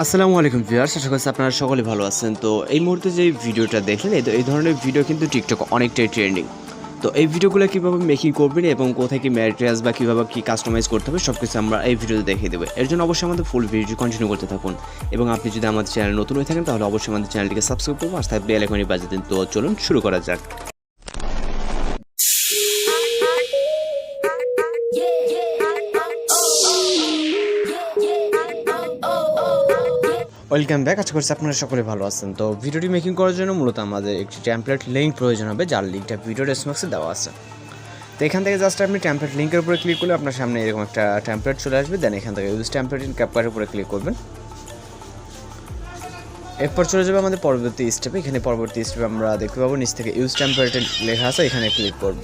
আসসালামু আলাইকুম ভিউয়ার্স, আশা করছি আপনারা সকলে ভালো আছেন। তো এই মুহূর্তে যে ভিডিওটা দেখলেন, এই ধরনের ভিডিও কিন্তু টিকটক অনেকটাই ট্রেন্ডিং। তো এই ভিডিওগুলো কীভাবে মেকিং করবেন এবং কোথায় কি ম্যাটেরিয়ালস বা কীভাবে কী কাস্টমাইজ করতে হবে সব কিছু আমরা এই ভিডিওতে দেখিয়ে দেবো। এর জন্য অবশ্যই আমাদের ফুল ভিডিওটি কন্টিনিউ করতে থাকুন এবং আপনি যদি আমাদের চ্যানেল নতুন হয়ে থাকেন তাহলে অবশ্যই আমাদের চ্যানেলটিকে সাবস্ক্রাইব করবো আর তাই বেল আইকনটি বাজিয়ে দিন। তো চলুন শুরু করা যাক। ওয়েলকাম ব্যাক, আশা করছি আপনারা সকলে ভালো আছেন। তো ভিডিওটি মেকিং করার জন্য মূলত আমাদের একটি টেমপ্লেট লিঙ্ক প্রয়োজন হবে, যার লিঙ্কটা ভিডিও ডেসক্রিপশনে দেওয়া আছে। তো এখান থেকে জাস্ট আপনি টেমপ্লেট লিঙ্কের উপরে ক্লিক করলে আপনার সামনে এরকম একটা টেমপ্লেট চলে আসবে। দেন এখান থেকে ইউজ টেমপ্লেট ইন ক্যাপকাটের উপরে ক্লিক করবেন। এরপর চলে যাবে আমাদের পরবর্তী স্টেপে। এখানে পরবর্তী স্টেপে আমরা দেখতে পাবো নিচ থেকে ইউজ টেমপ্লেট লেখা আছে, এখানে ক্লিক করব।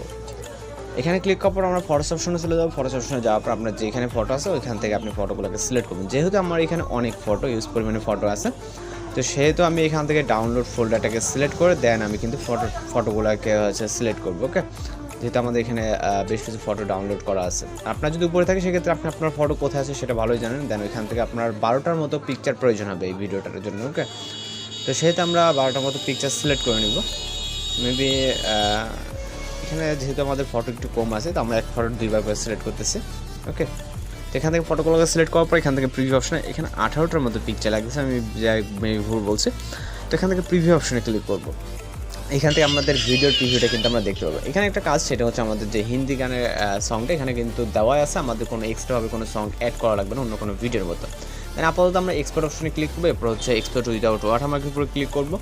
এখানে ক্লিক করার পর আমরা ফটোস অপশনে চলে যাবো। ফটোস অপশনে যাওয়ার পর আপনার যেখানে ফটো আছে ওইখান থেকে আপনি ফটোগুলোকে সিলেক্ট করবেন। যেহেতু আমার এখানে অনেক ফটো ইউজ পরিমাণে ফটো আছে, তো সেহেতু আমি এখান থেকে ডাউনলোড ফোল্ডারটাকে সিলেক্ট করে দেন আমি কিন্তু ফটোগুলোকে সিলেক্ট করবো। ওকে, যেহেতু আমাদের এখানে বেশ কিছু ফটো ডাউনলোড করা আছে। আপনার যদি উপরে থাকে সেক্ষেত্রে আপনি আপনার ফটো কোথায় আছে সেটা ভালোই জানেন। দেন ওইখান থেকে আপনার 12টার মতো পিকচার প্রয়োজন হবে এই ভিডিওটার জন্য। ওকে, তো সেহেতু আমরা 12টার মতো পিকচার সিলেক্ট করে নিব। মেবি এখানে যেহেতু আমাদের ফটো একটু কম আছে, তো আমরা এক ফটো দুইবার করে সিলেক্ট করতেছি। ওকে, তো এখান থেকে ফটোগুলোকে সিলেক্ট করার পর এখান থেকে প্রিভিউ অপশনে এখানে 18টার মতো পিকচার লাগছে, আমি ভুল বলছি। তো এখান থেকে প্রিভিউ অপশনে ক্লিক করব। এখান থেকে আমাদের ভিডিওর প্রিভিউটা কিন্তু আমরা দেখতে পাবো। এখানে একটা কাজ, সেটা হচ্ছে আমাদের যে হিন্দি গানের সংটা এখানে কিন্তু দেওয়াই আছে, আমাদের কোনো এক্সট্রাভাবে কোনো সং অ্যাড করা লাগবে না অন্য কোনো ভিডিওর মতো। দেন আপাতত আমরা এক্সপোর্ট অপশনে ক্লিক করবো। এরপর হচ্ছে এক্সপোর্ট উইদাউট ওয়াটারমার্কের উপরে ক্লিক করবো।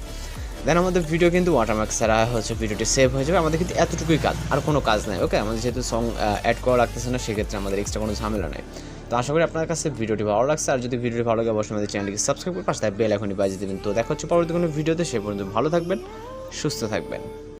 দেন আমাদের ভিডিও কিন্তু ওয়াটারমার্ক ছাড়া ভিডিওটি সেভ হয়ে যাবে। আমাদের কিন্তু এতটুকুই কাজ, আর কোনো কাজ নাই। ওকে, আমাদের যেহেতু সং অ্যাড করা লাগতেছে না, সেক্ষেত্রে আমাদের এক্সট্রা কোনো ঝামেলা নেই। তো আশা করি আপনার কাছে ভিডিওটি ভালো লাগছে। আর যদি ভিডিওটি ভালো লাগে অবশ্যই আমাদের চ্যানেলটিকে সাবস্ক্রাইব করে পাশে বেল আইকনটি বাজিয়ে দেবেন। তো দেখা হচ্ছে পরবর্তী কোনো ভিডিওতে। সে পর্যন্ত ভালো থাকবেন, সুস্থ থাকবেন।